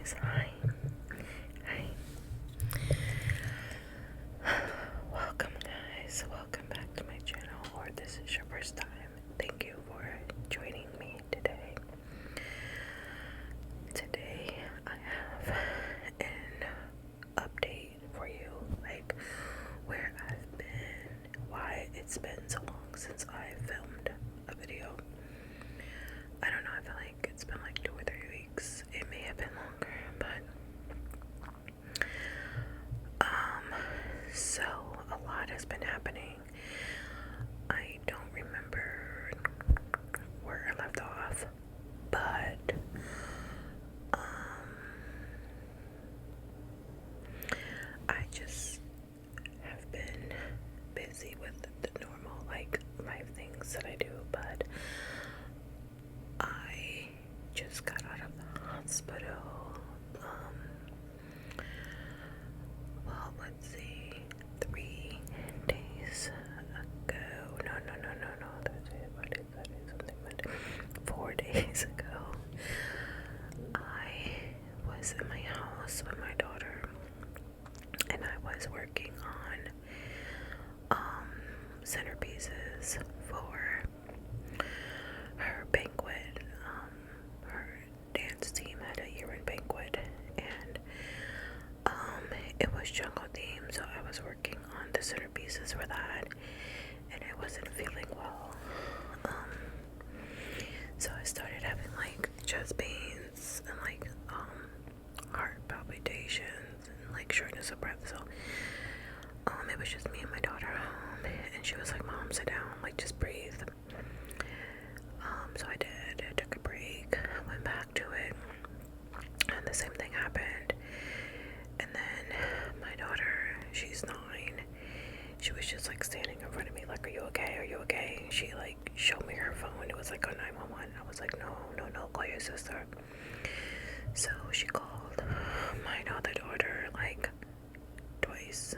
guys. Hi. Welcome, guys. Welcome back to my channel, or this is your first time. Thank you for joining me today. Today, I have an update for you, like where I've been, why it's been so long since I filmed a video. I don't know, I feel like it's been like 2 or 3 weeks. It may have been longer, but so a lot has been happening. I don't remember where I left off, but I just have been busy with the normal like life things that I do, but I just got out of the hospital. Well, let's see, 3 days ago. No. Thursday, Friday, Saturday, something, Monday. 4 days ago, I was in my house with my daughter, and I was working on centerpieces for her banquet. Her dance team had a year-end banquet, and it was jungle themed, so I was working on the centerpieces for that, and I wasn't feeling well. So I started having like chest pains and like heart palpitations and like shortness of breath. So it was just me and my daughter home, and she was like, "Mom, sit down, like just breathe." So I did. I took a break, went back to it, and the same thing happened. And then my daughter, she's 9, she was just like standing in front of me like, "Are you okay? Are you okay?" She like showed me her phone. It was like on 911. I was like, no, call your sister. So she called my other daughter like twice.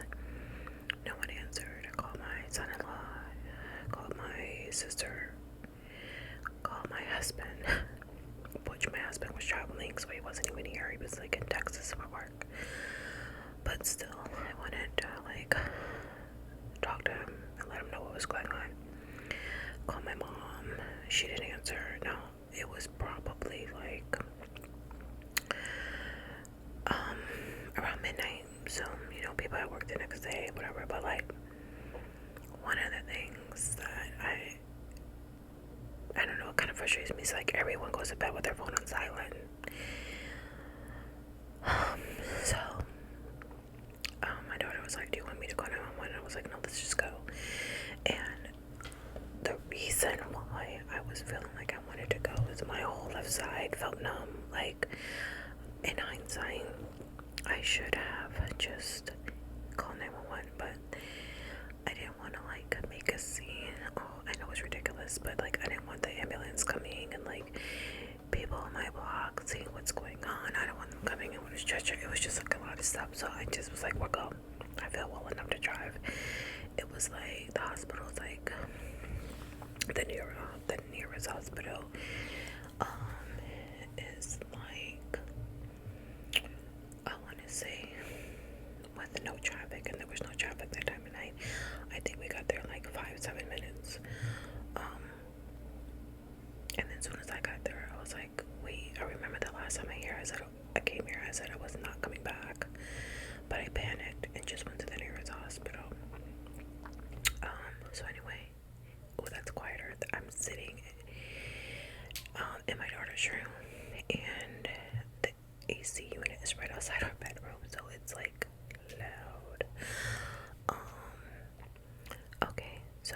No one answered. I called my son-in-law, called my sister, called my husband, which my husband was traveling, so he wasn't even here. He was like in Texas for work. But still, I wanted to like talk to him and let him know what was going on. Called my mom. She didn't answer. No, it was probably like around midnight. So, you know, people at work the next day, whatever. But like, one of the things that I don't know, it kind of frustrates me is like everyone goes to bed with their phone on silent. So my daughter was like, "Do you want me to call 911?" I was like, "No, let's just go." And the reason why I was feeling like I wanted to go is my whole left side felt numb. Like, in hindsight, I should have just called 911, but I didn't want to like make a scene. Oh, I know it's ridiculous, but like I didn't want the ambulance coming and like people on my block seeing what's going on. I don't want them coming in with a stretcher. It was just like a lot of stuff. So I just was like, we'll go. I feel well enough to drive. It was like the hospital's like the nearest hospital is like, I want to say, with no traffic, and there was no traffic that time of night. I think we got there in like 5-7 minutes. And then as soon as I got there, I was like, wait, I remember the last time I came here, I said I was not coming back, but I panicked and just went to the nearest hospital. So anyway, oh, that's quieter. I'm sitting in my daughter's room, and the AC unit is right outside our bedroom, so it's like loud. Okay, so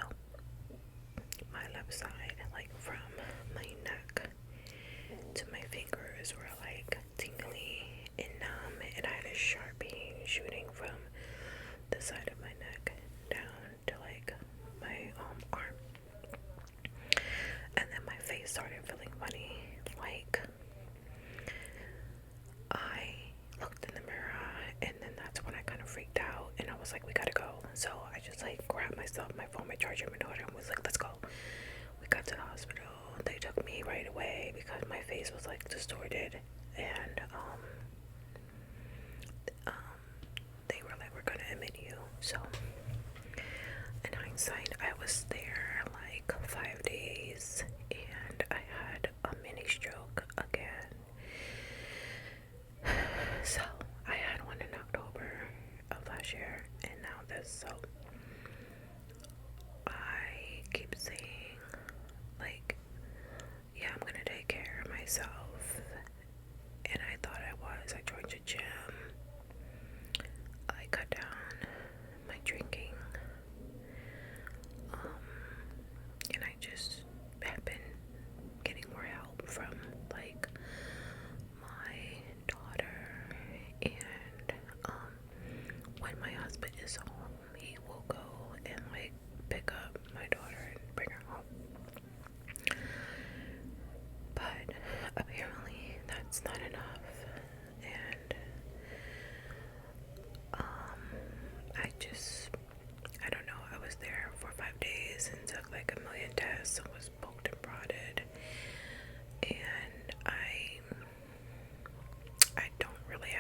my left side, like from my neck to my fingers, were like tingly and numb, and I had a sharp pain shooting from the side of my neck down to like my arm. And then my face started feeling funny. Like, I looked in the mirror, and then that's when I kind of freaked out, and I was like, we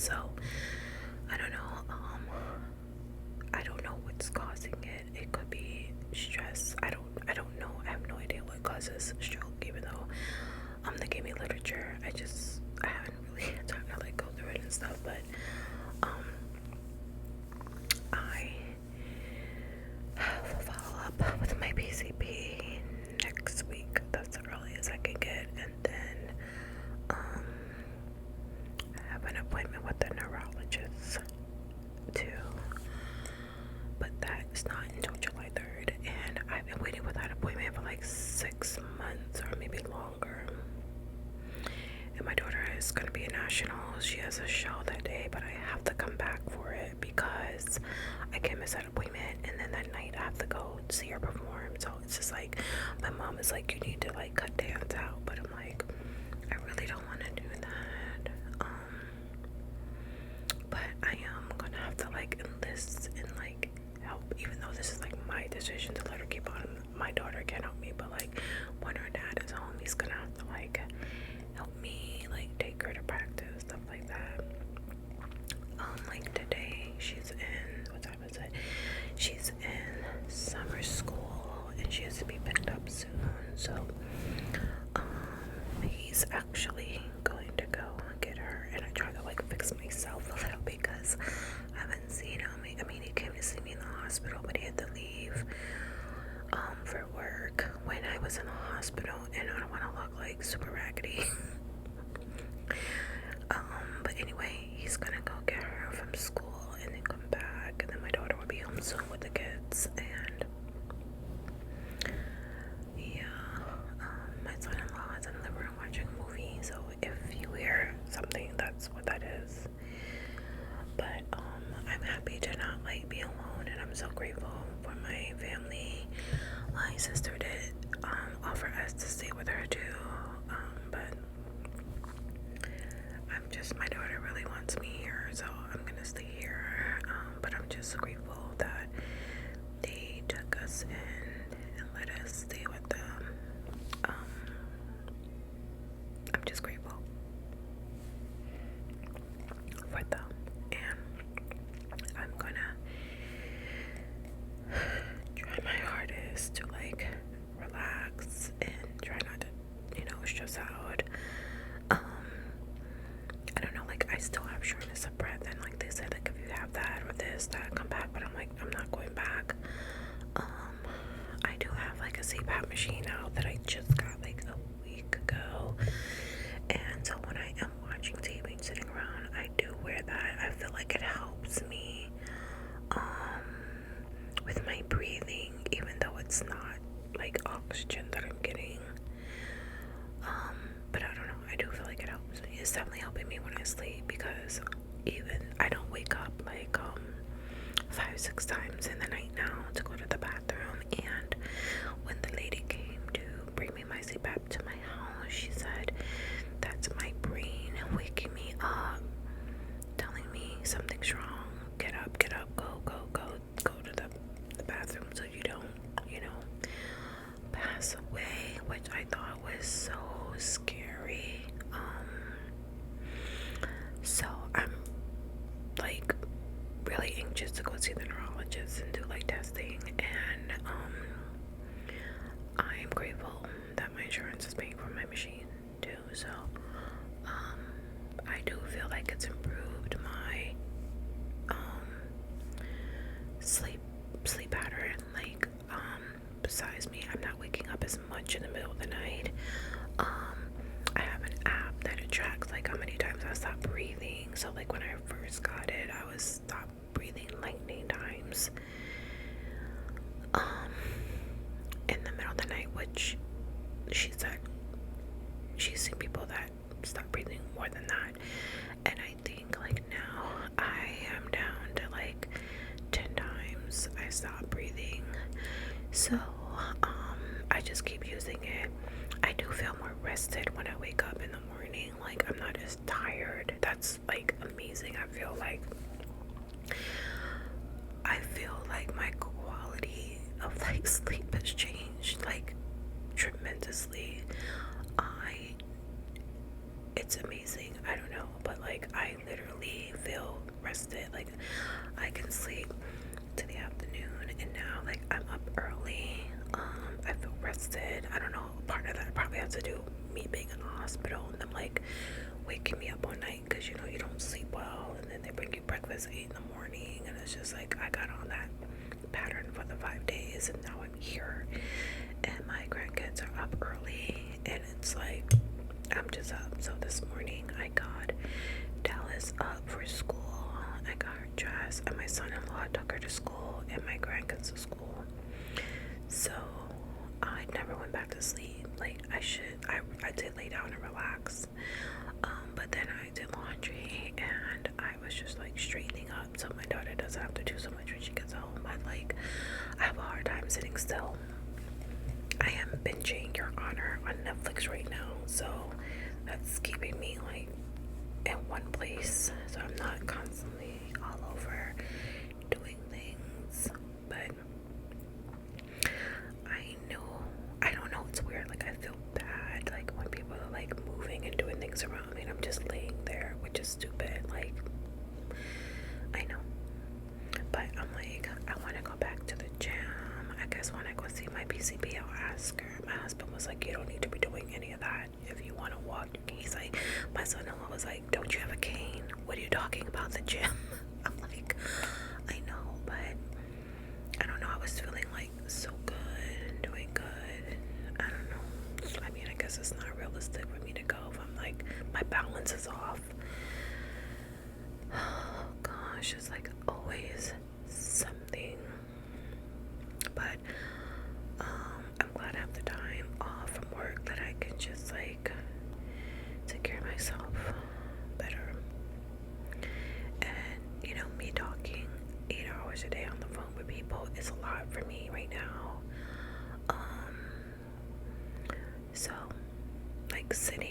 So I don't know. I don't know what's causing it. It could be stress. I don't know. I have no idea what causes stroke, even though they gave me literature. I haven't really had time to like go through it and stuff, but I have a follow up with my PCP next week. That's the earliest I can get, and then I have an appointment with the neurologist too. But that's not until July 3rd, and I've been waiting for that appointment for like 6 months or maybe longer. And my daughter is going to be a national. She has a show that day, but I have to come back for it because I can't miss that appointment. And then that night I have to go see her perform. So it's just like, my mom is like, you need to like cut dance out. But I'm like, I really don't want to do that. But I am going to have to like enlist and like help, even though this is like my decision to let her keep on. My daughter can't help me, but like when her dad is home, he's gonna have to like help me, like take her to practice, stuff like that. Like today she's in, what time is it? She's in summer school and she has to be picked up soon. So he's actually going to go get her, and I try to like fix myself a little because I haven't seen him. I mean, he came to see me in the hospital, but he had to leave for work when I was in the hospital, and I don't want to look like super raggedy. But anyway, he's gonna go get her from school and then come back, and then my daughter will be home soon with the kids. And yeah, my son-in-law is in the living room watching a movie, so if you hear something, that's what that is. But I'm happy to not like be alone, and I'm so grateful for my family. My sister did offer us to stay with her too, but my daughter really wants me here, so I'm gonna stay here. But I'm just grateful that they took us in and let us stay with them. I'm just grateful for them, and I'm gonna try my hardest to like relax and try not to, stress out. I don't know, like I still have shortness of breath, and like they said, like if you have that or this, that, come back. But I'm like, I'm not going back. I do have like a CPAP machine now that I just got like a week ago, and so when I am watching TV and sitting around, I do wear that. I feel like it helps me with my breathing, even though it's not like oxygen that I'm getting. But I don't know, I do feel like it helps me. It's definitely helping me when I sleep, because even I don't wake up like 5-6 times in the night now to go to the bathroom. And when the lady came to bring me my CPAP to my house, she said that's my brain waking me up, telling me something's wrong. Get up, go to the bathroom so you don't, pass away, which I thought was so scary. So I'm like really anxious to go see the neurologist and do like testing, and I'm grateful that my insurance is paying for my machine too. So I do feel like it's improved my sleep pattern. Like besides me, I'm not waking up as much in the middle of the night. I have an app that it tracks like how many times I stop breathing. So like when I first got it, I was stopped breathing like 9 times in the middle of the night, which she said she's seen people that stop breathing more than that. And I think like now I am down to like 10 times I stop breathing. So I just keep using it. I do feel more rested when I wake up in the morning. Like I'm not as tired. That's like amazing. I feel like my quality of like sleep has changed like tremendously. It's amazing. I don't know, but like I literally feel rested. Like I can sleep to the afternoon, and now like I'm up early. I feel rested. I don't know, part of that probably has to do with me being in the hospital and them like waking me up all night because you know you don't sleep well, and then they bring you breakfast at 8 in the morning, and it's just like I got on that pattern for the 5 days, and now I'm here and my grandkids are up early, and it's like I'm just up. So this morning I got Dallas up for school. I got her dressed, and my son-in-law took her to school and my grandkids to school. So I never went back to sleep like I should. I did lay down and relax, but then I did laundry and I was just like straightening up so my daughter doesn't have to do so much when she gets home. I have a hard time sitting still. I am binging Your Honor on Netflix right now, so that's keeping me like in one place, so I'm not constantly all over doing things. But I don't know, it's weird, like I feel bad like when people are like moving and doing things around me and I'm just laying there, which is stupid. Like I know, but I'm like I want to go back to the gym. I guess when I go see my PCP I'll ask her. My husband was like, you don't need to be doing any of that. If you want to walk, he's like, my son-in-law was like, don't you have a cane? What are you talking about, the gym? I'm like, I know, but I don't know, I was feeling like so good and doing good. I don't know, I mean, I guess it's not realistic for me to go if I'm like my balance is off. Oh gosh, it's like always something. But I'm glad I have the time off from work that I can just like take care of myself better. And you know, me talking 8 hours a day on the phone with people is a lot for me right now. So like sitting